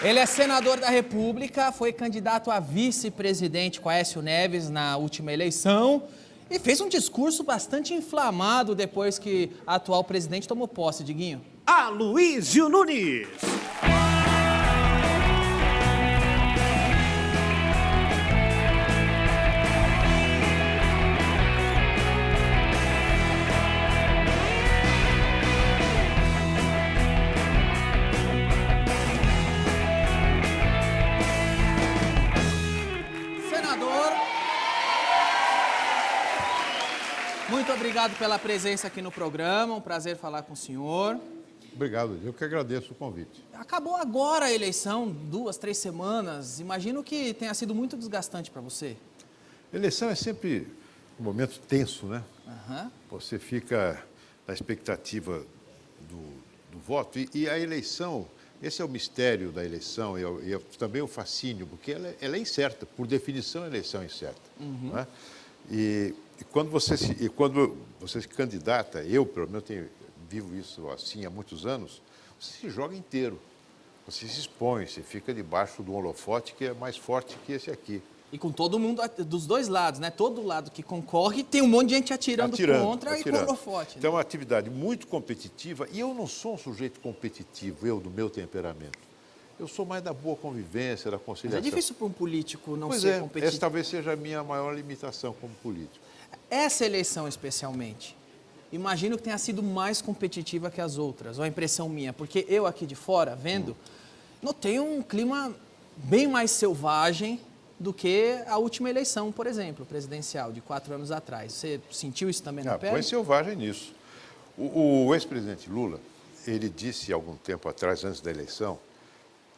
Ele é senador da República, foi candidato a vice-presidente com Aécio Neves na última eleição e fez um discurso bastante inflamado depois que a atual presidente tomou posse, Diguinho. Aloísio Nunes. Senador, muito obrigado pela presença aqui no programa, um prazer falar com o senhor. Obrigado, eu que agradeço o convite. Acabou agora a eleição, 2, 3 semanas. Imagino que tenha sido muito desgastante para você. Eleição é sempre um momento tenso, né? Aham. Você fica na expectativa do voto e a eleição, esse é o mistério da eleição e também o fascínio, porque ela é incerta, por definição a eleição é incerta. Né? E quando você se candidata, eu pelo menos vivo isso assim há muitos anos, você se joga inteiro, você se expõe, você fica debaixo de um holofote que é mais forte que esse aqui. E com todo mundo dos dois lados, né? Todo lado que concorre, tem um monte de gente atirando contra e com holofote. Então é uma atividade muito competitiva e eu não sou um sujeito competitivo, eu do meu temperamento. Eu sou mais da boa convivência, da Mas conciliação. é difícil para um político não Pois ser é, competitivo. essa talvez seja a minha maior limitação como político. Essa eleição especialmente, imagino que tenha sido mais competitiva que as outras, ou a impressão minha, porque eu aqui de fora, vendo, notei um clima bem mais selvagem do que a última eleição, por exemplo, presidencial, de 4 anos atrás. Você sentiu isso também na pele? Põe selvagem nisso. O ex-presidente Lula, ele disse há algum tempo atrás, antes da eleição,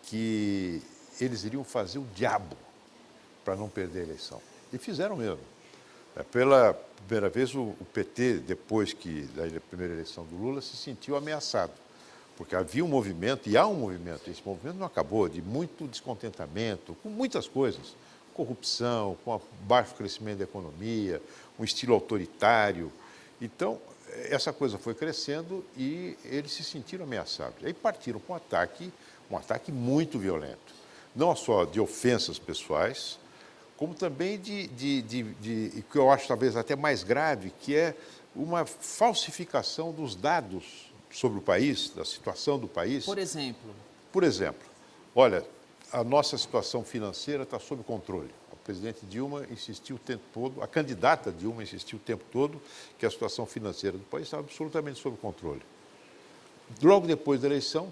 que eles iriam fazer o diabo para não perder a eleição. E fizeram mesmo. Pela primeira vez, o PT, depois da primeira eleição do Lula, se sentiu ameaçado. Porque havia um movimento, e há um movimento, esse movimento não acabou, de muito descontentamento, com muitas coisas. Corrupção, com baixo crescimento da economia, um estilo autoritário. Então, essa coisa foi crescendo e eles se sentiram ameaçados. Aí partiram para um ataque muito violento. Não só de ofensas pessoais, como também de que eu acho talvez até mais grave, que é uma falsificação dos dados sobre o país, da situação do país. Por exemplo? Por exemplo, olha, a nossa situação financeira está sob controle. A presidente Dilma insistiu o tempo todo, a candidata Dilma insistiu o tempo todo que a situação financeira do país estava absolutamente sob controle. Logo depois da eleição,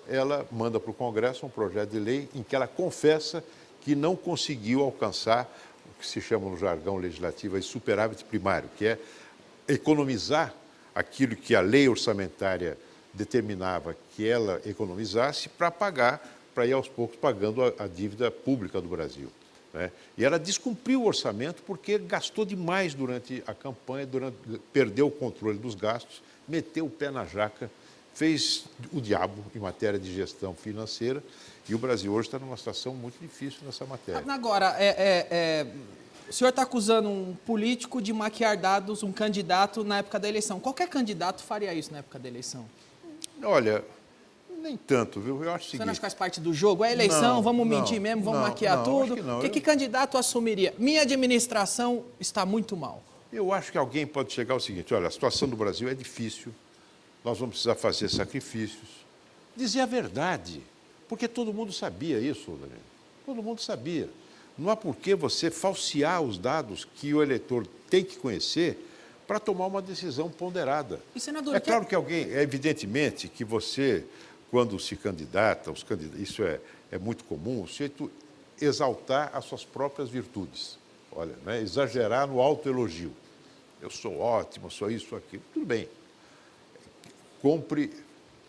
ela manda para o Congresso um projeto de lei em que ela confessa que não conseguiu alcançar o que se chama no jargão legislativo de superávit primário, que é economizar aquilo que a lei orçamentária determinava que ela economizasse para ir aos poucos pagando a dívida pública do Brasil. Né? E ela descumpriu o orçamento porque gastou demais durante a campanha, perdeu o controle dos gastos, meteu o pé na jaca, fez o diabo em matéria de gestão financeira e o Brasil hoje está numa situação muito difícil nessa matéria. Agora, o senhor está acusando um político de maquiar dados, um candidato na época da eleição. Qualquer candidato faria isso na época da eleição? Olha, nem tanto, viu? Eu acho o seguinte... Você não acha que faz parte do jogo? É eleição, vamos mentir mesmo, vamos maquiar tudo? Acho que não. Que candidato assumiria? Minha administração está muito mal. Eu acho que alguém pode chegar ao seguinte, olha, a situação do Brasil é difícil, nós vamos precisar fazer sacrifícios. Dizer a verdade, porque todo mundo sabia isso, Daniel. Todo mundo sabia. Não há por que você falsear os dados que o eleitor tem que conhecer para tomar uma decisão ponderada. E, senador, é claro que evidentemente, que você, quando se candidata, isso é muito comum, o sujeito exaltar as suas próprias virtudes. Olha, né, exagerar no autoelogio. Eu sou ótimo, sou isso, aquilo. Tudo bem. Compre,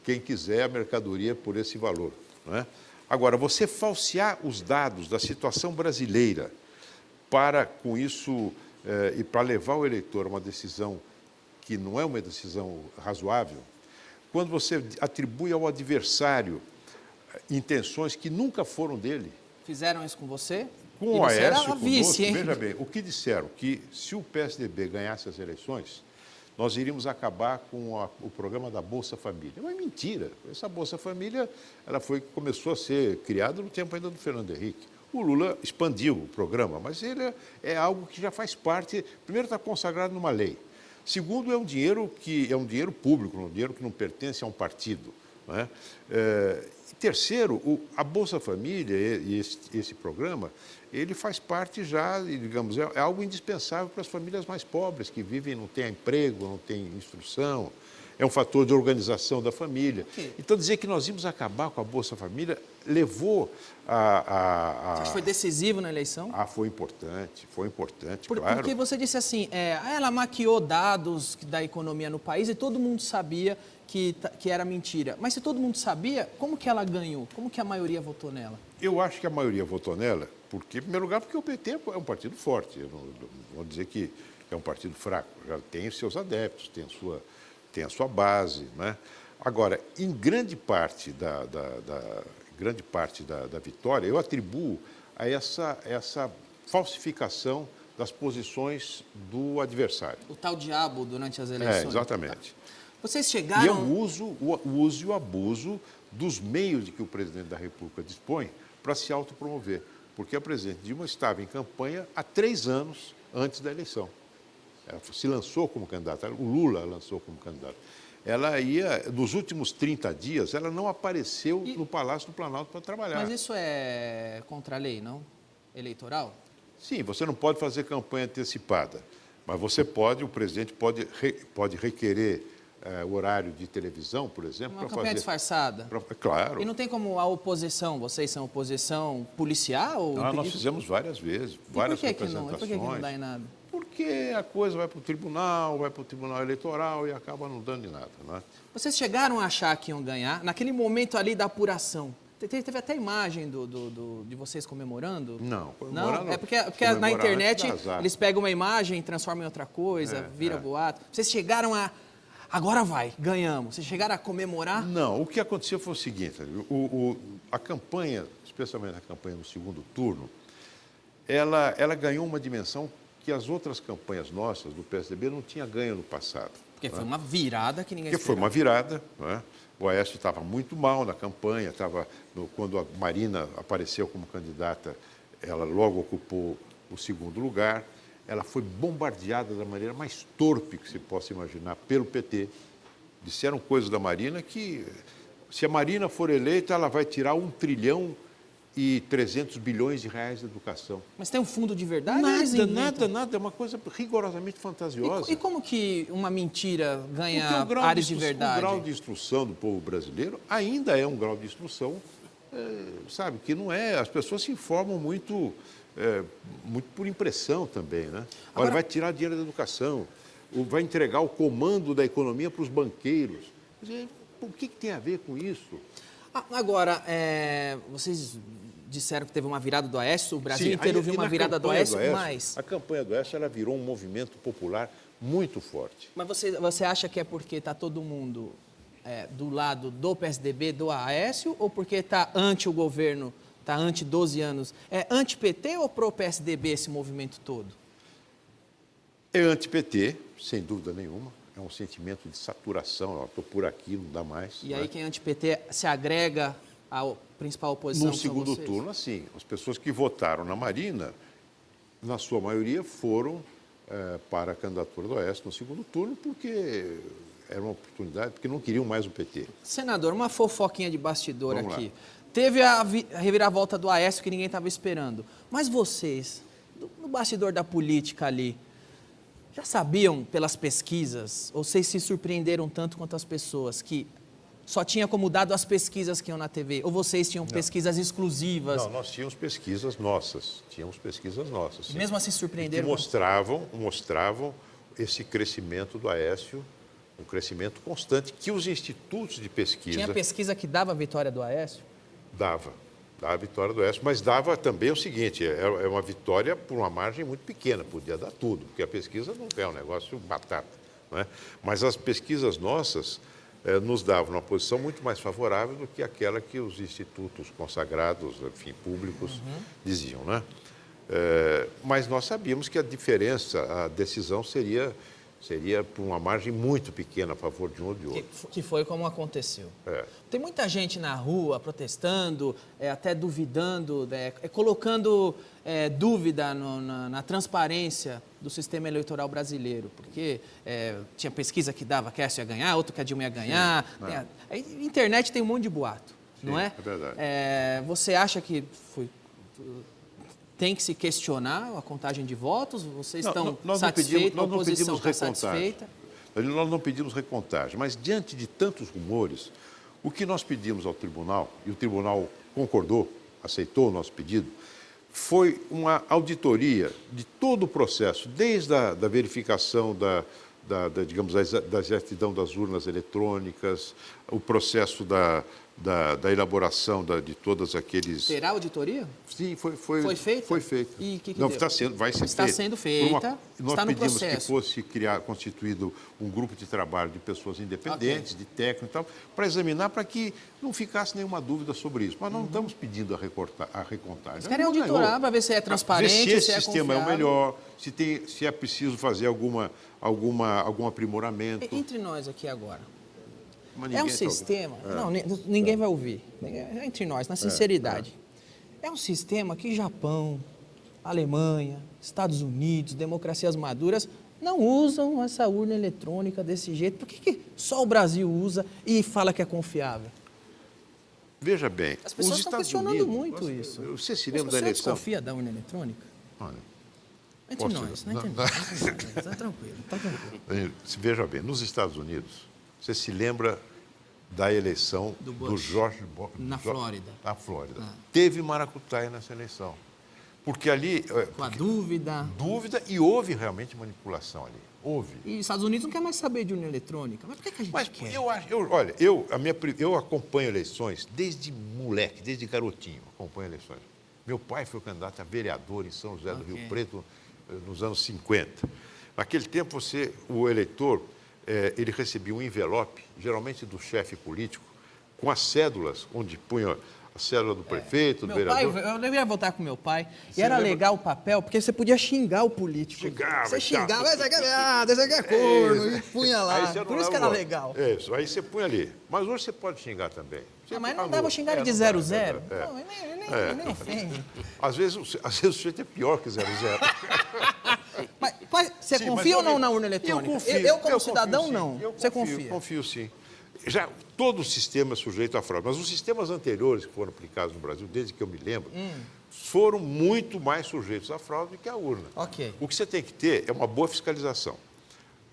quem quiser, a mercadoria por esse valor. Não é? Agora, você falsear os dados da situação brasileira para, com isso, e para levar o eleitor a uma decisão que não é uma decisão razoável, quando você atribui ao adversário intenções que nunca foram dele. Fizeram isso com você? Com o Aécio, vice, hein? veja bem, o que disseram? Que se o PSDB ganhasse as eleições, nós iríamos acabar com o programa da Bolsa Família. É uma mentira. Essa Bolsa Família começou a ser criada no tempo ainda do Fernando Henrique. O Lula expandiu o programa, mas ele é algo que já faz parte. Primeiro, está consagrado numa lei. Segundo, é um dinheiro público, um dinheiro que não pertence a um partido. Não é? E terceiro, a Bolsa Família e esse programa, ele faz parte já, digamos, é algo indispensável para as famílias mais pobres, que vivem, não têm emprego, não têm instrução. É um fator de organização da família. Então, dizer que nós íamos acabar com a Bolsa Família levou a... Você acha que foi decisivo na eleição? Foi importante, claro. Porque você disse assim, ela maquiou dados da economia no país e todo mundo sabia que era mentira. Mas se todo mundo sabia, como que ela ganhou? Como que a maioria votou nela? Eu acho que a maioria votou nela, porque, em primeiro lugar, porque o PT é um partido forte. Eu não vou dizer que é um partido fraco. Já tem os seus adeptos, tem a sua base. Né? Agora, em grande parte da vitória, eu atribuo a essa falsificação das posições do adversário. O tal diabo durante as eleições. Exatamente. Vocês chegaram... E é o uso e o abuso dos meios de que o presidente da República dispõe para se autopromover. Porque a presidente Dilma estava em campanha há 3 anos antes da eleição. Ela se lançou como candidata, o Lula lançou como candidato. Ela nos últimos 30 dias, ela não apareceu no Palácio do Planalto para trabalhar. Mas isso é contra a lei, não? Eleitoral? Sim, você não pode fazer campanha antecipada, mas o presidente pode requerer o horário de televisão, por exemplo, uma campanha disfarçada. Claro. E não tem como a oposição, vocês são oposição, policiar? Ou nós fizemos várias vezes, várias representações. E por que não dá em nada? Porque a coisa vai para o tribunal eleitoral e acaba não dando em nada. Né? Vocês chegaram a achar que iam ganhar? Naquele momento ali da apuração, teve até imagem de vocês comemorando? Não, comemorando. Não? É porque na internet eles pegam uma imagem, transformam em outra coisa, vira boato. Vocês chegaram a... Agora vai, ganhamos. Vocês chegaram a comemorar? Não, o que aconteceu foi o seguinte, a campanha, especialmente a campanha no segundo turno, ela ganhou uma dimensão que as outras campanhas nossas do PSDB não tinha ganho no passado. Porque foi uma virada que ninguém esperava. Foi uma virada. Né? O Aécio estava muito mal na campanha, quando a Marina apareceu como candidata, ela logo ocupou o segundo lugar. Ela foi bombardeada da maneira mais torpe que se possa imaginar pelo PT. Disseram coisas da Marina que, se a Marina for eleita, ela vai tirar 1,3 bilhões de reais da educação. Mas tem um fundo de verdade? Nada. É uma coisa rigorosamente fantasiosa. E como que uma mentira ganha áreas de verdade? O grau de instrução do povo brasileiro ainda é um grau de instrução, sabe, que não é... As pessoas se informam muito por impressão também, né? Olha, vai tirar dinheiro da educação, vai entregar o comando da economia para os banqueiros. O que tem a ver com isso? Agora, vocês disseram que teve uma virada do Aécio, o Brasil inteiro viu uma virada do Aécio, mas... A campanha do Aécio, ela virou um movimento popular muito forte. Mas você acha que é porque está todo mundo do lado do PSDB, do Aécio, ou porque está anti o governo, está anti 12 anos? É anti-PT ou pro-PSDB esse movimento todo? É anti-PT, sem dúvida nenhuma. É um sentimento de saturação, estou por aqui, não dá mais. E aí quem é anti-PT se agrega à principal oposição? No segundo turno, assim, as pessoas que votaram na Marina, na sua maioria, foram para a candidatura do Aécio no segundo turno, porque era uma oportunidade, porque não queriam mais o PT. Senador, uma fofoquinha de bastidor aqui. Teve a reviravolta do Aécio que ninguém estava esperando. Mas vocês, no bastidor da política ali, já sabiam pelas pesquisas, ou vocês se surpreenderam tanto quanto as pessoas, que só tinha como dado as pesquisas que iam na TV? Ou vocês tinham pesquisas exclusivas? Não, nós tínhamos pesquisas nossas. Sim. Mesmo assim se surpreenderam? Que mostravam esse crescimento do Aécio, um crescimento constante, que os institutos de pesquisa... Tinha pesquisa que dava a vitória do Aécio? Dava a vitória do Aécio, mas dava também o seguinte, é uma vitória por uma margem muito pequena, podia dar tudo, porque a pesquisa não é um negócio batata. Não é? Mas as pesquisas nossas nos davam uma posição muito mais favorável do que aquela que os institutos consagrados, enfim, públicos, diziam. Né? Mas nós sabíamos que a decisão seria Seria por uma margem muito pequena a favor de um ou de outro. Que foi como aconteceu. É. Tem muita gente na rua protestando, até duvidando, colocando dúvida na transparência do sistema eleitoral brasileiro, porque tinha pesquisa que dava que Aécio ia ganhar, outro que a Dilma ia ganhar. A internet tem um monte de boato, não é? É verdade. Você acha que tem que se questionar a contagem de votos? Vocês estão satisfeitos? A oposição está satisfeita? Nós não pedimos recontagem, mas diante de tantos rumores, o que nós pedimos ao tribunal, e o tribunal concordou, aceitou o nosso pedido, foi uma auditoria de todo o processo, desde a verificação digamos, da exatidão das urnas eletrônicas, o processo da elaboração de todos aqueles... Terá auditoria? Sim, foi feita? Foi feita. E que não, deu? vai ser está feita. Sendo feita, Nós está no pedimos processo. que fosse constituído um grupo de trabalho de pessoas independentes, de técnicos e tal, para examinar, para que não ficasse nenhuma dúvida sobre isso. Mas não estamos pedindo a recontagem. Eles querem auditorar para ver se é transparente, ver se esse é sistema é o confiável. melhor, se é preciso fazer algum aprimoramento. Entre nós aqui agora. Mas É um ninguém tá ouvindo. sistema... Não, ninguém vai ouvir. Entre nós, na sinceridade. É um sistema que Japão, Alemanha, Estados Unidos, democracias maduras não usam essa urna eletrônica desse jeito. Por que só o Brasil usa e fala que é confiável? Veja bem, As pessoas os estão Estados questionando Unidos, muito isso. Você se lembra da Você eleição? desconfia da urna eletrônica? Olha, Entre Posso- nós, né? não, Entre não. nós. Está tranquilo, está tranquilo. Veja bem, nos Estados Unidos, você se lembra da eleição Do Bush. do George Bush Na Flórida. Na Flórida. Teve maracutaia nessa eleição. Porque ali... Com a dúvida. Dúvida e houve realmente manipulação ali. Houve. E os Estados Unidos não quer mais saber de urna eletrônica. Mas por que a gente Mas quer? eu acompanho eleições desde moleque, desde garotinho, acompanho eleições. Meu pai foi candidato a vereador em São José do Ok. Rio Preto nos anos 50. Naquele tempo, o eleitor, ele recebia um envelope, geralmente do chefe político, com as cédulas, onde punha a cédula do prefeito, do Meu pai, vereador. eu deveria votar com meu pai. Você E era lembra? legal o papel, porque você podia xingar o político. Xingava Você e tal. xingava, esse aqui é viado, esse aqui é corno, isso. e punha Aí lá. você Por isso que era anulava. legal. Isso, aí você põe ali. Mas hoje você pode xingar também. Você Ah, mas não anula. dava xingar ele de não dá, 0-0. é. Não, nem ofende. Às vezes o sujeito é pior que 0-0. Mas, pai, você Sim, confia ou mas não na urna eletrônica? Eu como cidadão, sim. não. Eu Você confio, confia? Confio, sim. Já todo o sistema é sujeito à fraude, mas os sistemas anteriores que foram aplicados no Brasil, desde que eu me lembro, foram muito mais sujeitos à fraude do que a urna. Ok. O que você tem que ter é uma boa fiscalização.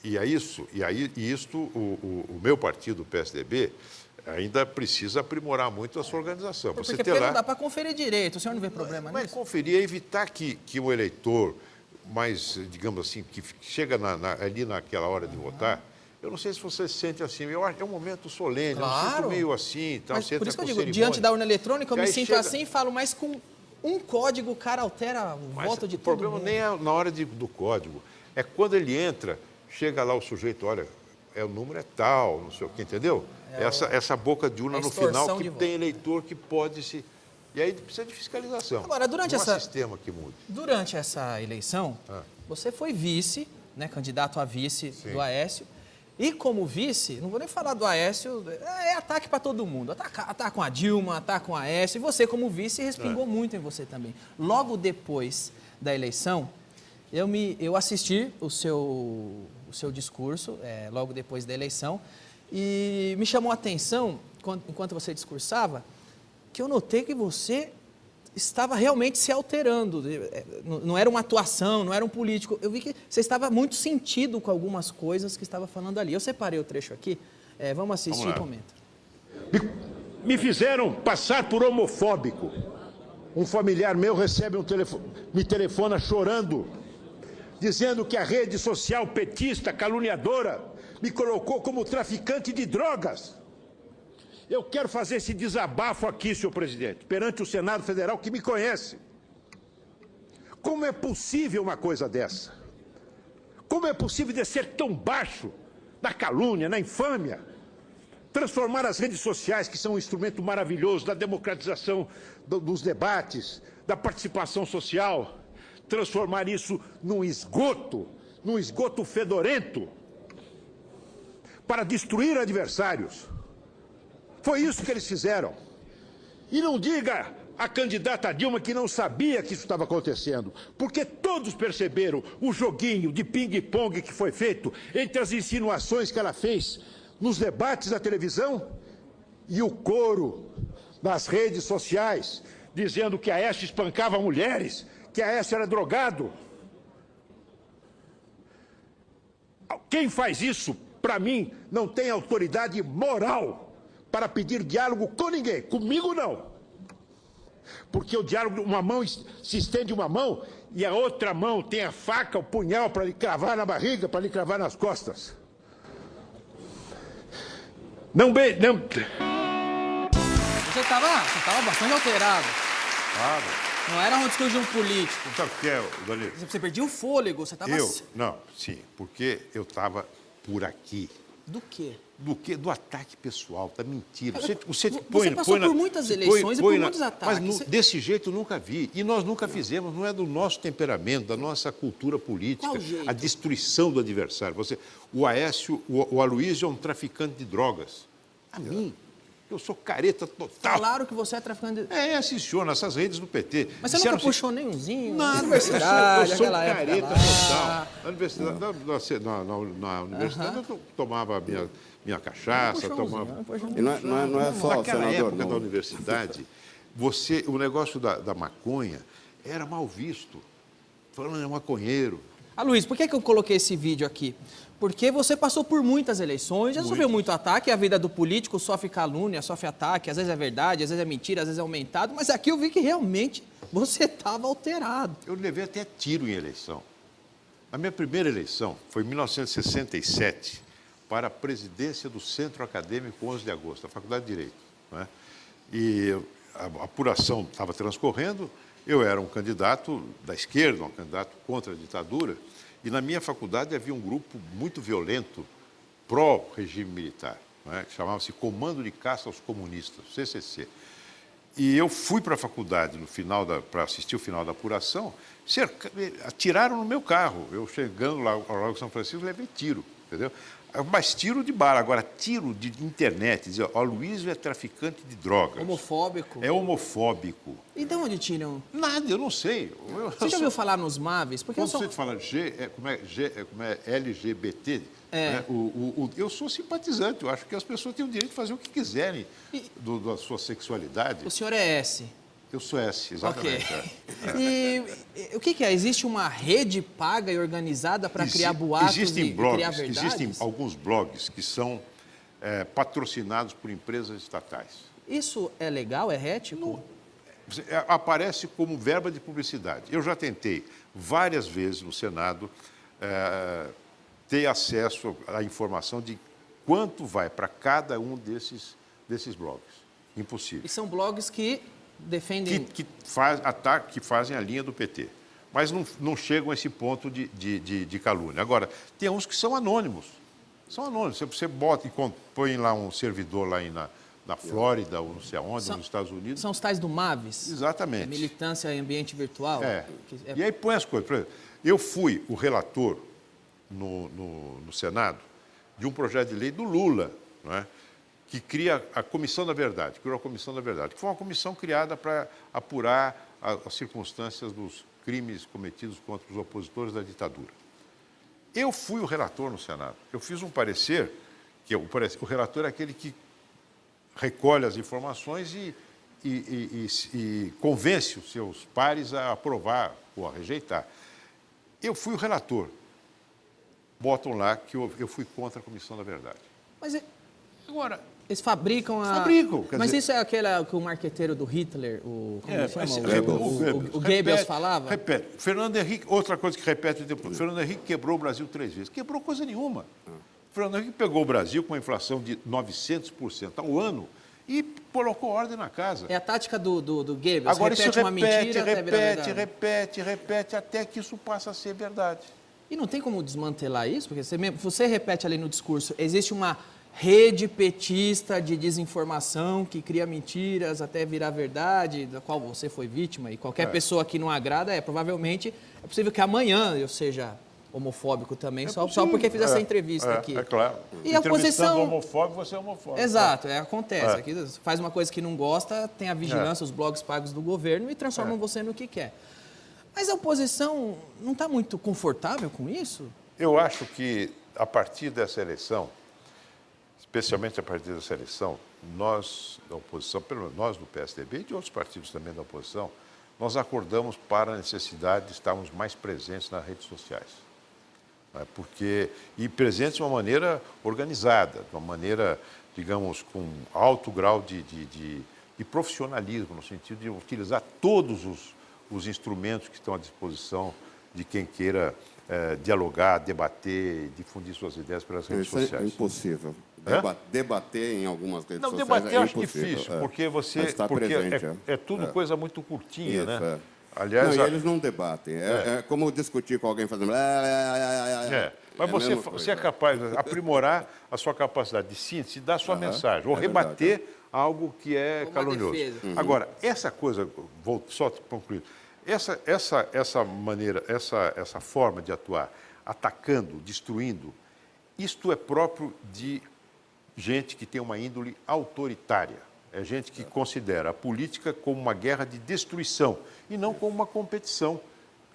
E isto o meu partido, o PSDB, ainda precisa aprimorar muito a sua organização. Pra Porque você ter não lá, dá para conferir direito. O senhor não vê problema mas nisso? conferir é evitar que o eleitor mais, digamos assim, que chega ali naquela hora de votar, eu não sei se você se sente assim, eu acho que é um momento solene, eu me Claro. sinto meio assim, tal, Mas você por isso que eu entra digo, com diante cerimônia. da urna eletrônica, eu E me aí sinto chega- assim e falo, mas com um código o cara altera o Mas voto de o todo problema mundo. nem é na hora do código, é quando ele entra, chega lá o sujeito, olha, o número é tal, não sei o que, entendeu? Essa boca de urna a no extorsão final de que voto. tem eleitor que pode se... E aí precisa de fiscalização. Agora, durante não essa- há sistema que mude. Durante essa eleição, você foi vice, né, candidato a vice do Aécio. E como vice, não vou nem falar do Aécio, é ataque para todo mundo. Atacam a Dilma, atacam a Aécio. E você, como vice, respingou muito em você também. Logo depois da eleição, eu assisti o seu discurso, logo depois da eleição, e me chamou a atenção, enquanto você discursava, que eu notei que você estava realmente se alterando. Não era uma atuação, não era um político. Eu vi que você estava muito sentido com algumas coisas que estava falando ali. Eu separei o trecho aqui. Vamos assistir Vamos e lá. comenta. Me fizeram passar por homofóbico. Um familiar meu recebe me telefona chorando, dizendo que a rede social petista, caluniadora, me colocou como traficante de drogas. Eu quero fazer esse desabafo aqui, senhor presidente, perante o Senado Federal que me conhece. Como é possível uma coisa dessa? Como é possível descer tão baixo na calúnia, na infâmia? Transformar as redes sociais, que são um instrumento maravilhoso da democratização dos debates, da participação social, transformar isso num esgoto fedorento. para destruir adversários. Foi isso que eles fizeram. E não diga a candidata Dilma que não sabia que isso estava acontecendo, porque todos perceberam o joguinho de ping-pong que foi feito entre as insinuações que ela fez nos debates da televisão e o coro nas redes sociais, dizendo que Aécio espancava mulheres, que Aécio era drogado. Quem faz isso, para mim, não tem autoridade moral para pedir diálogo com ninguém. Comigo, não. Porque o diálogo, uma mão se estende uma mão e a outra mão tem a faca, o punhal para lhe cravar na barriga, para lhe cravar nas costas. Não. Você estava bastante alterado. Claro. Não era uma discussão política. Sabe o que é, Danilo? Você perdia o fôlego, você estava... Não, sim, porque eu estava por aqui. Do quê? Do quê? Do ataque pessoal, da mentira. Você passou por muitas eleições e por muitos ataques. Mas desse jeito eu nunca vi. E nós nunca fizemos, não é do nosso temperamento, da nossa cultura política. Qual jeito? A destruição do adversário. O Aécio, o Aloysio é um traficante de drogas. A mim? Eu sou careta total. Falaram que você é traficante de... Assistiu nessas redes do PT. Mas você nunca puxou nenhumzinho? Nada, universidade, eu sou aquela época careta lá. total. Na universidade, na universidade eu tomava minha cachaça, tomava... E não é só, Naquela senador, época não. da universidade, o negócio da maconha era mal visto. Falando é maconheiro. Luiz, por que eu coloquei esse vídeo aqui? Porque você passou por muitas eleições, já sofreu muito ataque, a vida do político sofre calúnia, sofre ataque, às vezes é verdade, às vezes é mentira, às vezes é aumentado, mas aqui eu vi que realmente você estava alterado. Eu levei até tiro em eleição. A minha primeira eleição foi em 1967, para a presidência do Centro Acadêmico 11 de Agosto, da Faculdade de Direito. Né? E a apuração estava transcorrendo, eu era um candidato da esquerda, um candidato contra a ditadura, e na minha faculdade havia um grupo muito violento, pró-regime militar, né, que chamava-se Comando de Caça aos Comunistas, CCC. E eu fui para a faculdade para assistir o final da apuração, atiraram no meu carro. Eu chegando lá ao Largo São Francisco, levei tiro, entendeu? Mas tiro de bala, agora tiro de internet, dizer, ó, Aloysio é traficante de drogas. Homofóbico? É homofóbico. E de onde tiram? Nada, eu não sei. Você já ouviu falar nos MAVs? Porque Quando você fala como é LGBT, né? Eu sou simpatizante, eu acho que as pessoas têm o direito de fazer o que quiserem da sua sexualidade. O senhor é S? Eu sou S, exatamente. Okay. E o que é? Existe uma rede paga e organizada para criar boatos e criar verdades? Existem alguns blogs que são patrocinados por empresas estatais. Isso é legal, é ético? Não, aparece como verba de publicidade. Eu já tentei várias vezes no Senado ter acesso à informação de quanto vai para cada um desses blogs. Impossível. E são blogs que defendem... Que fazem a linha do PT. Mas não chegam a esse ponto de calúnia. Agora, tem uns que são anônimos. São anônimos. Você bota e põe lá um servidor lá na Flórida, ou não sei aonde, nos Estados Unidos. São os tais do MAVs? Exatamente. Militância em ambiente virtual? E aí põe as coisas. Por exemplo, eu fui o relator no Senado de um projeto de lei do Lula, não é? Que cria a Comissão da Verdade, criou a Comissão da Verdade, que foi uma comissão criada para apurar as circunstâncias dos crimes cometidos contra os opositores da ditadura. Eu fui o relator no Senado. Eu fiz um parecer, o relator é aquele que recolhe as informações e convence os seus pares a aprovar ou a rejeitar. Eu fui o relator. Botam lá que eu fui contra a Comissão da Verdade. Mas agora... Eles fabricam a... Fabricam. Mas isso é aquele que o marqueteiro do Hitler, como chama? O Goebbels Goebbels falava? Repete. Fernando Henrique, outra coisa que repete o tempo todo. Fernando Henrique quebrou o Brasil 3 vezes. Quebrou coisa nenhuma. Fernando Henrique pegou o Brasil com uma inflação de 900% ao ano e colocou ordem na casa. É a tática do Goebbels. Agora repete isso uma mentira até virar verdade. repete, até que isso passa a ser verdade. E não tem como desmantelar isso? Porque você repete ali no discurso, existe uma rede petista de desinformação que cria mentiras até virar verdade, da qual você foi vítima, e qualquer pessoa que não agrada, provavelmente é possível que amanhã eu seja homofóbico também, só porque fiz essa entrevista aqui. É claro. E a oposição... homofóbico, você é homofóbico. Exato, acontece. Aqui faz uma coisa que não gosta, tem a vigilância, os blogs pagos do governo e transformam você no que quer. Mas a oposição não está muito confortável com isso? Eu acho que, a partir dessa eleição, especialmente a partir dessa eleição, nós, da oposição, pelo menos nós do PSDB e de outros partidos também da oposição, nós acordamos para a necessidade de estarmos mais presentes nas redes sociais. E presentes de uma maneira organizada, de uma maneira, digamos, com alto grau de profissionalismo, no sentido de utilizar todos os instrumentos que estão à disposição de quem queira dialogar, debater, difundir suas ideias pelas redes sociais. É impossível. Debater em algumas redes não, sociais debater eu acho impossível, difícil, porque você presente, é tudo coisa muito curtinha, isso, né? Aliás, não, eles não debatem. É como discutir com alguém fazendo... Mas você é capaz de aprimorar a sua capacidade de síntese, de dar a sua mensagem, ou rebater algo que é calunioso. Agora, essa coisa, vou só concluir, essa maneira, essa forma de atuar, atacando, destruindo, isto é próprio de gente que tem uma índole autoritária. É gente que considera a política como uma guerra de destruição e não como uma competição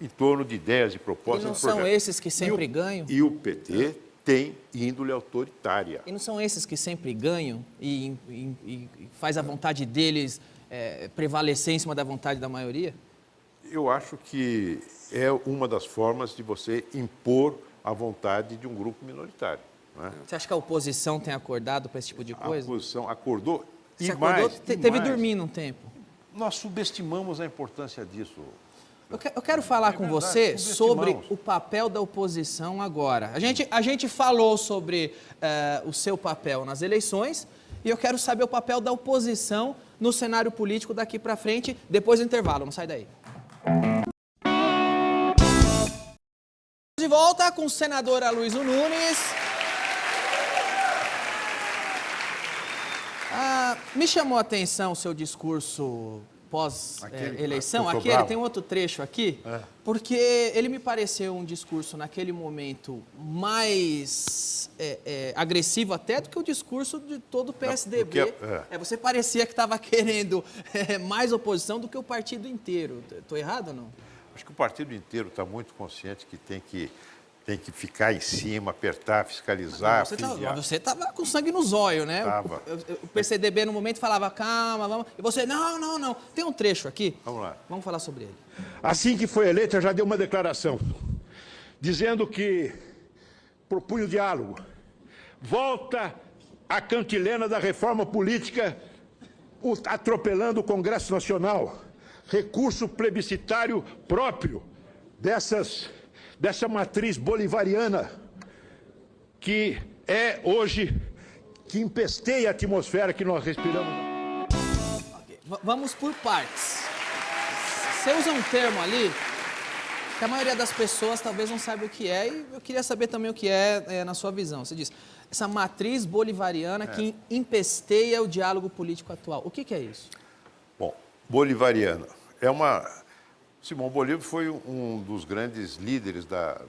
em torno de ideias e propostas. E não são esses que sempre ganham? E o PT tem índole autoritária. E não são esses que sempre ganham e faz a vontade deles prevalecer em cima da vontade da maioria? Eu acho que é uma das formas de você impor a vontade de um grupo minoritário. Não é? Você acha que a oposição tem acordado para esse tipo de coisa? A oposição acordou. Você acordou, teve dormindo um tempo. Nós subestimamos a importância disso. Eu quero falar com você sobre o papel da oposição agora. A gente falou sobre o seu papel nas eleições e eu quero saber o papel da oposição no cenário político daqui para frente, depois do intervalo. Não sai daí. De volta com o senador Aloysio Nunes. Me chamou a atenção o seu discurso pós-eleição. Ele tem outro trecho aqui, porque ele me pareceu um discurso, naquele momento, mais agressivo até do que o discurso de todo o PSDB. Você parecia que estava querendo mais oposição do que o partido inteiro. Estou errado ou não? Acho que o partido inteiro está muito consciente que tem que ficar em cima, apertar, fiscalizar, Você estava com sangue nos olhos, né? Tava. O PCDB, no momento, falava, calma, vamos... E você, não. Tem um trecho aqui. Vamos lá. Vamos falar sobre ele. Assim que foi eleita, já deu uma declaração, dizendo que propunha o diálogo. Volta a cantilena da reforma política, atropelando o Congresso Nacional. Recurso plebiscitário próprio dessa matriz bolivariana que é hoje, que empesteia a atmosfera que nós respiramos. Okay. Vamos por partes. Você usa um termo ali que a maioria das pessoas talvez não saiba o que é, e eu queria saber também o que é na sua visão. Você diz, essa matriz bolivariana que empesteia o diálogo político atual. O que é isso? Bom, bolivariana é Simão Bolívar foi um dos grandes líderes da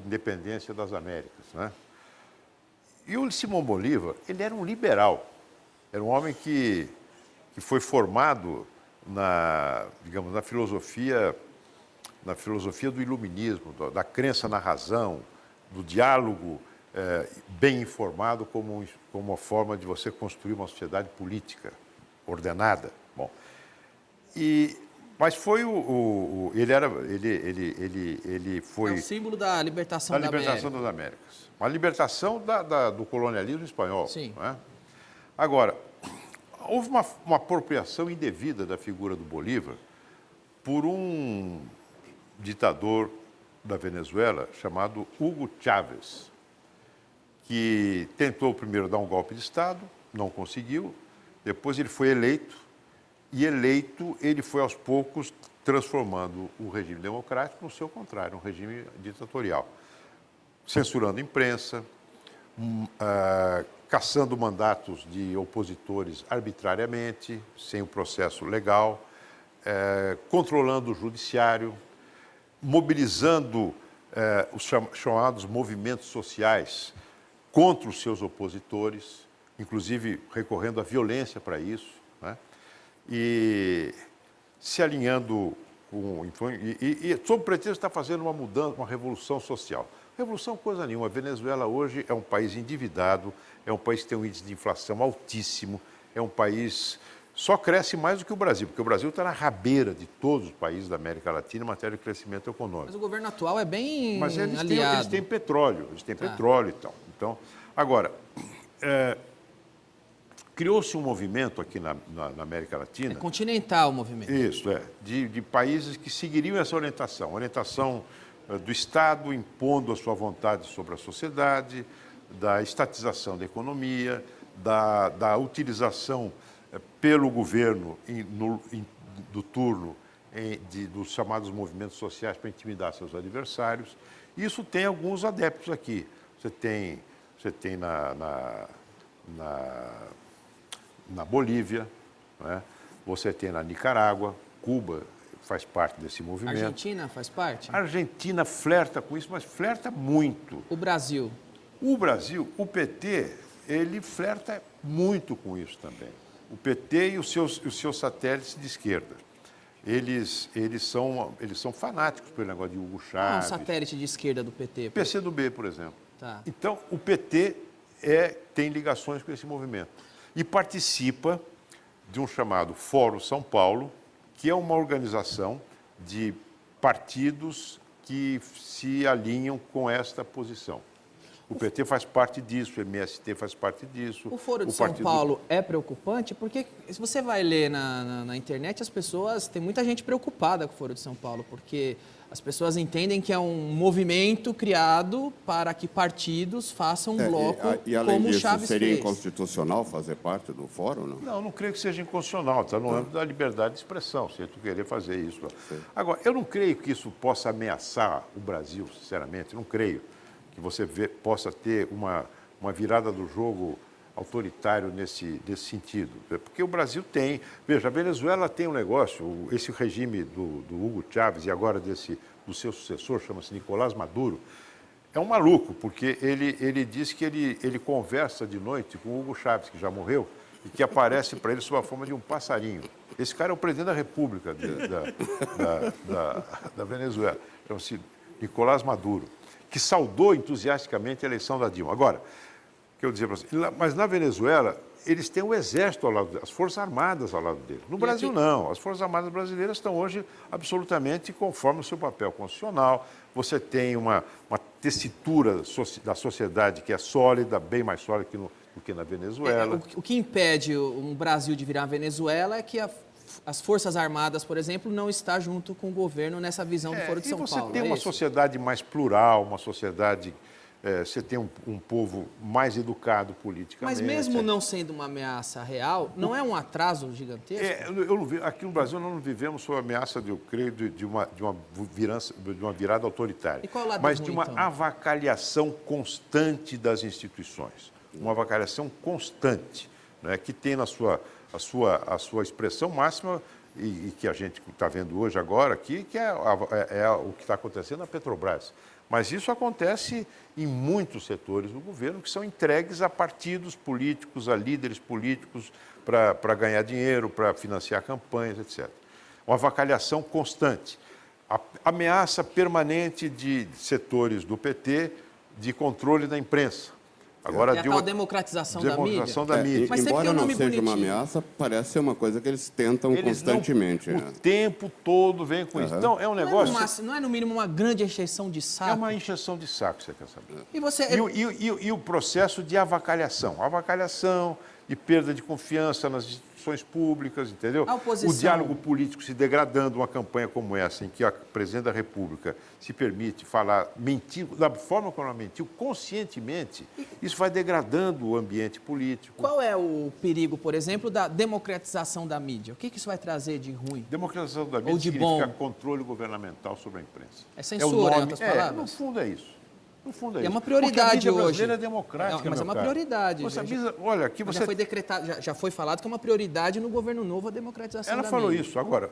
independência das Américas, né? E o Simão Bolívar, ele era um liberal, era um homem que foi formado na filosofia do iluminismo, da crença na razão, do diálogo bem informado como uma forma de você construir uma sociedade política ordenada. Bom, mas foi ele foi... É o símbolo da libertação das Américas. Uma libertação do colonialismo espanhol. Sim. Não é? Agora, houve uma apropriação indevida da figura do Bolívar por um ditador da Venezuela chamado Hugo Chávez, que tentou primeiro dar um golpe de Estado, não conseguiu, depois ele foi eleito, e eleito, ele foi aos poucos transformando o regime democrático no seu contrário, um regime ditatorial. Censurando a imprensa, cassando mandatos de opositores arbitrariamente, sem o processo legal, controlando o judiciário, mobilizando os chamados movimentos sociais contra os seus opositores, inclusive recorrendo à violência para isso, né? E se alinhando com... sob pretexto de estar fazendo uma mudança, uma revolução social. Revolução coisa nenhuma. A Venezuela hoje é um país endividado, é um país que tem um índice de inflação altíssimo, é um país... Só cresce mais do que o Brasil, porque o Brasil está na rabeira de todos os países da América Latina em matéria de crescimento econômico. Mas o governo atual é bem Mas aliado. eles têm petróleo, petróleo e tal. Então, agora, criou-se um movimento aqui na América Latina... É continental o movimento. Isso, de países que seguiriam essa orientação do Estado impondo a sua vontade sobre a sociedade, da estatização da economia, da utilização pelo governo do turno dos chamados movimentos sociais para intimidar seus adversários. Isso tem alguns adeptos aqui. Você tem na Bolívia, né? Você tem na Nicarágua, Cuba faz parte desse movimento. A Argentina faz parte? A Argentina flerta com isso, mas flerta muito. O Brasil? O Brasil, o PT, ele flerta muito com isso também. O PT e os seus satélites de esquerda. Eles são fanáticos pelo negócio de Hugo Chávez. Qual é um satélite de esquerda do PT? PCdoB, por exemplo. Tá. Então, o PT tem ligações com esse movimento. E participa de um chamado Fórum São Paulo, que é uma organização de partidos que se alinham com esta posição. O PT faz parte disso, o MST faz parte disso. O Foro de São Paulo é preocupante porque, se você vai ler na internet, tem muita gente preocupada com o Foro de São Paulo, porque as pessoas entendem que é um movimento criado para que partidos façam um bloco e além como o disso, Chaves seria fez. inconstitucional fazer parte do fórum, não? Não creio que seja inconstitucional, está no âmbito da liberdade de expressão, se tu querer fazer isso. Sim. Agora, eu não creio que isso possa ameaçar o Brasil, sinceramente, não creio que você possa ter uma virada do jogo autoritário nesse sentido. Porque o Brasil tem... Veja, a Venezuela tem um negócio, esse regime do Hugo Chávez e agora do seu sucessor, chama-se Nicolás Maduro, é um maluco, porque ele diz que ele conversa de noite com o Hugo Chávez, que já morreu, e que aparece para ele sob a forma de um passarinho. Esse cara é o presidente da República da Venezuela, chama-se Nicolás Maduro, que saudou entusiasticamente a eleição da Dilma. Agora, o que eu dizia para você, mas na Venezuela, eles têm o exército ao lado deles, as Forças Armadas ao lado deles. No Brasil, não. As Forças Armadas brasileiras estão hoje absolutamente conforme o seu papel constitucional. Você tem uma tessitura da sociedade que é sólida, bem mais sólida do que na Venezuela. O que impede um Brasil de virar a Venezuela é que as Forças Armadas, por exemplo, não está junto com o governo nessa visão do Foro de São Paulo. E você tem uma sociedade mais plural, uma sociedade... você tem um povo mais educado politicamente. Mas mesmo não sendo uma ameaça real, não é um atraso gigantesco? Aqui no Brasil nós não vivemos sob a ameaça, eu creio, de uma virada autoritária. E qual é o lado mas ruim, de uma então? avacalhação constante das instituições. Uma avacalhação constante, né, que tem na a sua expressão máxima e que a gente está vendo hoje, agora, aqui, que é o que está acontecendo na Petrobras. Mas isso acontece em muitos setores do governo que são entregues a partidos políticos, a líderes políticos para ganhar dinheiro, para financiar campanhas, etc. Uma avacalhação constante. A ameaça permanente de setores do PT de controle da imprensa. Agora, e a tal democratização da mídia. Mas embora não seja uma ameaça, parece ser uma coisa que eles tentam constantemente. O tempo todo vem com isso. Então, é um negócio... Não é, no mínimo, uma grande encheção de saco? É uma encheção de saco, você quer saber. E o processo de avacalhação. Avacalhação e perda de confiança nas instituições públicas, entendeu? O diálogo político se degradando, uma campanha como essa, em que a presidente da República se permite falar, mentir, da forma como ela mentiu, conscientemente, isso vai degradando o ambiente político. Qual é o perigo, por exemplo, da democratização da mídia? O que isso vai trazer de ruim? Democratização da mídia significa controle governamental sobre a imprensa. É censura, em outras palavras? No fundo é isso. No fundo é e isso. É uma prioridade hoje. A brasileira é democrática, mas é uma prioridade. Olha, aqui você... Já foi decretado, já foi falado que é uma prioridade no governo novo a democratização da mídia. Ela falou isso. Agora,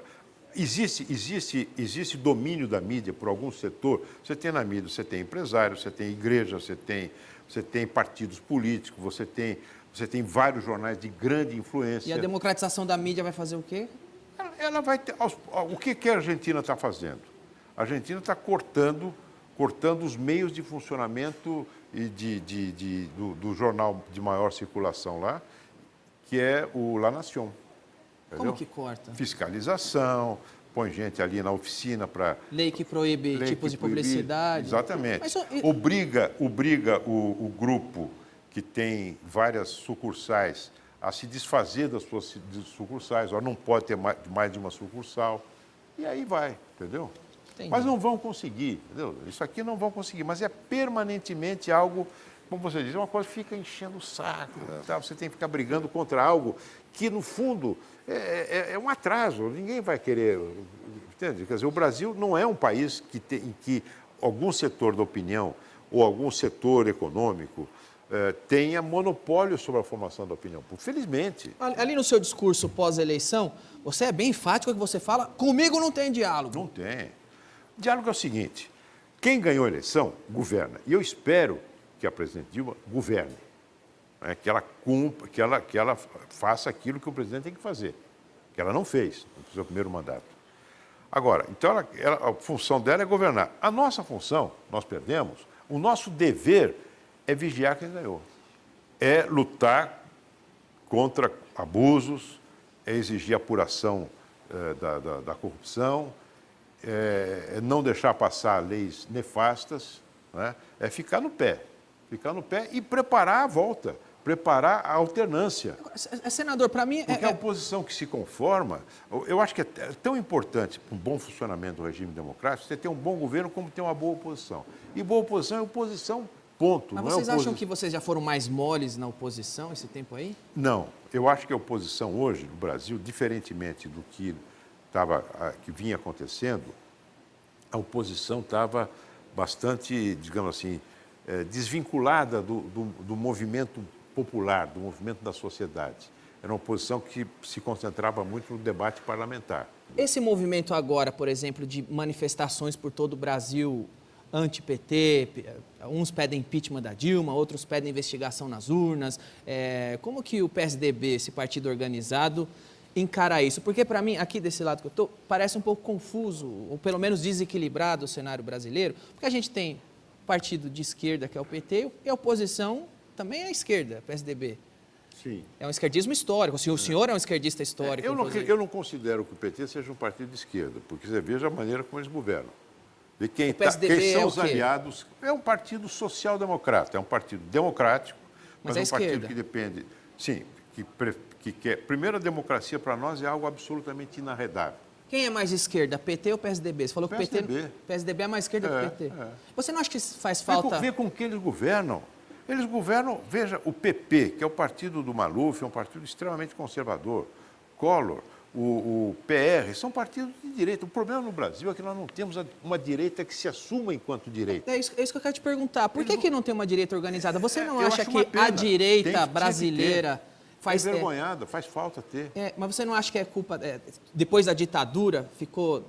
existe domínio da mídia por algum setor. Você tem na mídia, você tem empresários, você tem igreja, você tem partidos políticos, você tem vários jornais de grande influência. E a democratização da mídia vai fazer o quê? Ela vai ter, o que a Argentina está fazendo? A Argentina está cortando os meios de funcionamento do jornal de maior circulação lá, que é o La Nación. Como que corta? Fiscalização, põe gente ali na oficina para... Lei que proíbe tipos de publicidade. Exatamente. Mas, Obriga o grupo que tem várias sucursais a se desfazer das suas sucursais, não pode ter mais de uma sucursal. E aí vai, entendeu? Entendi. Mas não vão conseguir, entendeu? Isso aqui não vão conseguir, mas é permanentemente algo, como você diz, uma coisa que fica enchendo o saco. Tá? Você tem que ficar brigando contra algo que, no fundo, é um atraso. Ninguém vai querer, entende? Quer dizer, o Brasil não é um país em que algum setor da opinião ou algum setor econômico tenha monopólio sobre a formação da opinião pública. Felizmente. Ali no seu discurso pós-eleição, você é bem enfático que você fala, comigo não tem diálogo. Não tem. O diálogo é o seguinte, quem ganhou a eleição, governa. E eu espero que a presidente Dilma governe. Né? Que ela cumpra, que ela faça aquilo que o presidente tem que fazer. Que ela não fez no seu primeiro mandato. Agora, então a função dela é governar. A nossa função, nós perdemos, o nosso dever é vigiar quem ganhou. É lutar contra abusos, é exigir apuração da corrupção, é não deixar passar leis nefastas, né? É ficar no pé e preparar a volta, preparar a alternância. Senador, para mim... Porque a oposição que se conforma, eu acho que é tão importante para um bom funcionamento do regime democrático você ter um bom governo como ter uma boa oposição. E boa oposição é oposição, ponto. Mas não vocês é acham que vocês já foram mais moles na oposição esse tempo aí? Não. Eu acho que a oposição hoje no Brasil, diferentemente do que vinha acontecendo, a oposição estava bastante, digamos assim, desvinculada do movimento popular, do movimento da sociedade. Era uma oposição que se concentrava muito no debate parlamentar. Esse movimento agora, por exemplo, de manifestações por todo o Brasil, anti-PT, uns pedem impeachment da Dilma, outros pedem investigação nas urnas, como que o PSDB, esse partido organizado, encara isso? Porque, para mim, aqui desse lado que eu estou, parece um pouco confuso, ou pelo menos desequilibrado o cenário brasileiro, porque a gente tem partido de esquerda, que é o PT, e a oposição também é a esquerda, PSDB. Sim. É um esquerdismo histórico. O senhor é um esquerdista histórico. Eu não considero que o PT seja um partido de esquerda, porque você veja a maneira como eles governam. Vê quem são os aliados. É um partido social-democrata, é um partido democrático, mas é um partido que depende... Sim, que quer... Primeiro, a democracia para nós é algo absolutamente inarredável. Quem é mais esquerda, PT ou PSDB? Você falou que o PSDB é mais esquerda que o PT. Você não acha que faz falta... Vê com quem eles governam. Eles governam, veja, o PP, que é o partido do Maluf, é um partido extremamente conservador. Collor, o PR, são partidos de direita. O problema no Brasil é que nós não temos uma direita que se assuma enquanto direita. É isso que eu quero te perguntar. Por que não tem uma direita organizada? Você não acha que a direita brasileira... Faz envergonhada, faz falta ter. Mas você não acha que é culpa... depois da ditadura, ficou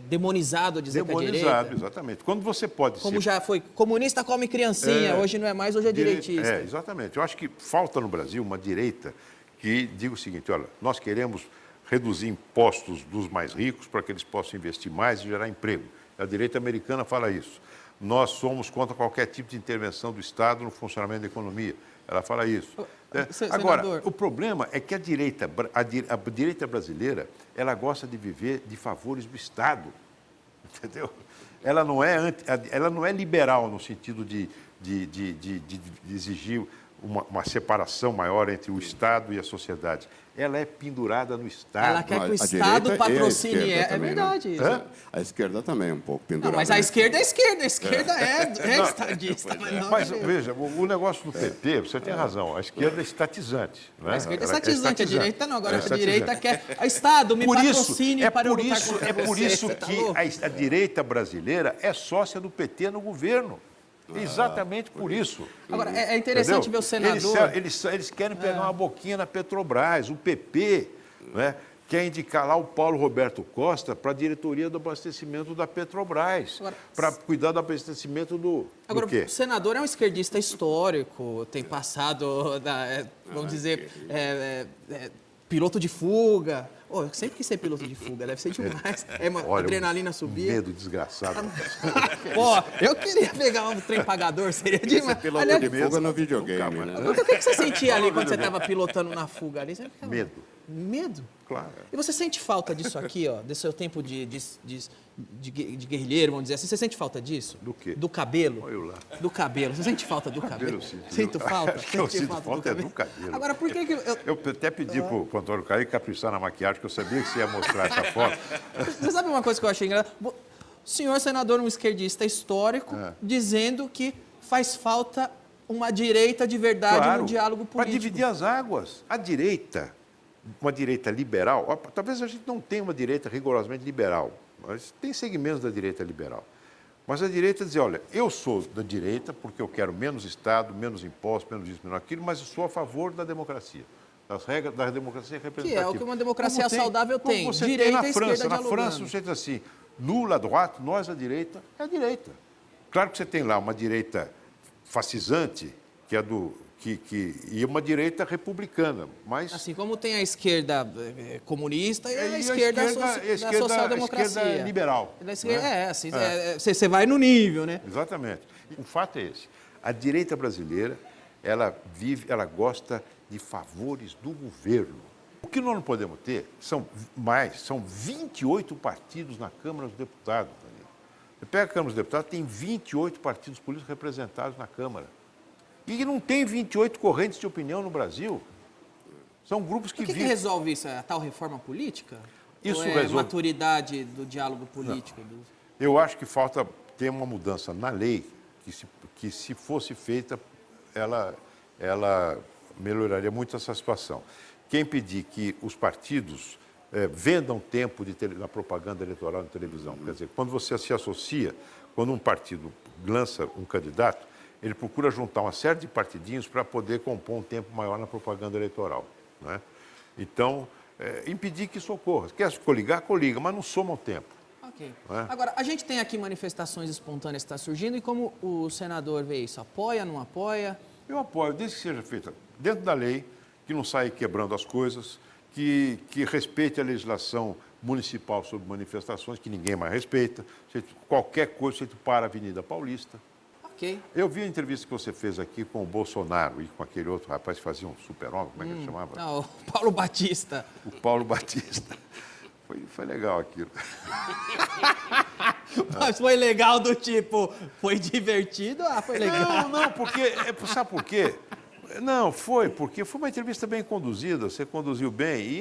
demonizado dizer que é direita? Demonizado, exatamente. Quando você pode Como já foi, comunista come criancinha, hoje não é mais, hoje é direitista. Exatamente. Eu acho que falta no Brasil uma direita que diga o seguinte, olha, nós queremos reduzir impostos dos mais ricos para que eles possam investir mais e gerar emprego. A direita americana fala isso. Nós somos contra qualquer tipo de intervenção do Estado no funcionamento da economia. Ela fala isso. Agora, o problema é que a direita brasileira, ela gosta de viver de favores do Estado, entendeu? Ela não é liberal no sentido de exigir uma separação maior entre o Estado e a sociedade. Ela é pendurada no Estado. Ela quer que o Estado patrocine. É verdade isso. A esquerda também é um pouco pendurada. Não, mas a esquerda é esquerda. A esquerda é estadista. Mas veja, o negócio do PT, você tem razão, a esquerda é estatizante. Né? A esquerda é estatizante, a direita não. Agora a direita quer... Estado, me patrocine para eu lutar contra você. É por isso que a direita brasileira é sócia do PT no governo. Exatamente por isso. Agora, é interessante, entendeu? Ver o senador... Eles querem pegar uma boquinha na Petrobras. O PP, né, quer indicar lá o Paulo Roberto Costa para a diretoria do abastecimento da Petrobras, para cuidar do abastecimento do quê? O senador é um esquerdista histórico, tem passado, vamos dizer, piloto de fuga. Oh, eu sempre quis ser piloto de fuga, deve ser demais. Olha, adrenalina subir. Medo desgraçado. Pô, eu queria pegar um trem pagador, seria demais. Piloto Aliás, de fuga no videogame, né? o que você sentia ali quando você estava pilotando na fuga ali? Você ficava... Medo. Medo? Claro. E você sente falta disso aqui, ó, desse seu tempo de guerrilheiro, vamos dizer assim? Você sente falta disso? Do quê? Do cabelo? Olha eu lá. Do cabelo. Você sente falta do cabelo? Eu sinto. Sinto falta? Acho que eu Sente sinto falta do cabelo. Agora, por que Eu até pedi para o Antônio Caio caprichar na maquiagem, que eu sabia que você ia mostrar essa foto. Você sabe uma coisa que eu achei engraçada? O senhor senador, um esquerdista histórico, dizendo que faz falta uma direita de verdade no diálogo político. Para dividir as águas. A direita, uma direita liberal, talvez a gente não tenha uma direita rigorosamente liberal, mas tem segmentos da direita liberal. Mas a direita diz, olha, eu sou da direita porque eu quero menos Estado, menos impostos, menos isso, menos aquilo, mas eu sou a favor da democracia, das regras da democracia representativa. Que é o que uma democracia saudável tem, Você direita tem na e França. esquerda Na dialogando. França, o jeito assim, Lula, droite, nós, a direita, é a direita. Claro que você tem lá uma direita fascisante, que é e uma direita republicana, mas... Assim como tem a esquerda comunista e a esquerda da social-democracia. A esquerda liberal. Você vai no nível, né? Exatamente. O fato é esse. A direita brasileira, ela gosta de favores do governo. O que nós não podemos ter são 28 partidos na Câmara dos Deputados. Você pega a Câmara dos Deputados, tem 28 partidos políticos representados na Câmara. E não tem 28 correntes de opinião no Brasil. São grupos que vivem... O que resolve isso? É a tal reforma política? Isso ou é resolve... maturidade do diálogo político? Eu acho que falta ter uma mudança na lei, que se fosse feita, ela melhoraria muito essa situação. Quem pedir que os partidos vendam tempo na propaganda eleitoral na televisão, quer dizer, quando você se associa, quando um partido lança um candidato, ele procura juntar uma série de partidinhos para poder compor um tempo maior na propaganda eleitoral. Não é? Então, impedir que isso ocorra. Quer coligar, coliga, mas não soma o tempo. Ok. Agora, a gente tem aqui manifestações espontâneas que estão surgindo, e como o senador vê isso? Apoia, não apoia? Eu apoio, desde que seja feita dentro da lei, que não saia quebrando as coisas, que respeite a legislação municipal sobre manifestações, que ninguém mais respeita. Qualquer coisa, você para a Avenida Paulista. Ok. Eu vi a entrevista que você fez aqui com o Bolsonaro e com aquele outro rapaz que fazia um super-homem, como é que ele chamava? Não, o Paulo Batista. O Paulo Batista. Foi legal aquilo. Mas foi legal do tipo, foi divertido? Foi legal. Não, porque... Sabe por quê? Não, porque foi uma entrevista bem conduzida, você conduziu bem, e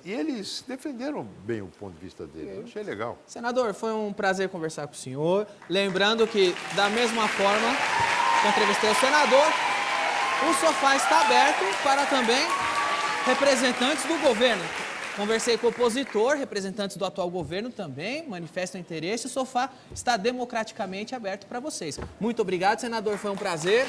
eles defenderam bem o ponto de vista deles. Eu achei legal. Senador, foi um prazer conversar com o senhor. Lembrando que, da mesma forma que eu entrevistei o senador, o sofá está aberto para também representantes do governo. Conversei com o opositor, representantes do atual governo também manifestam interesse. O sofá está democraticamente aberto para vocês. Muito obrigado, senador, foi um prazer.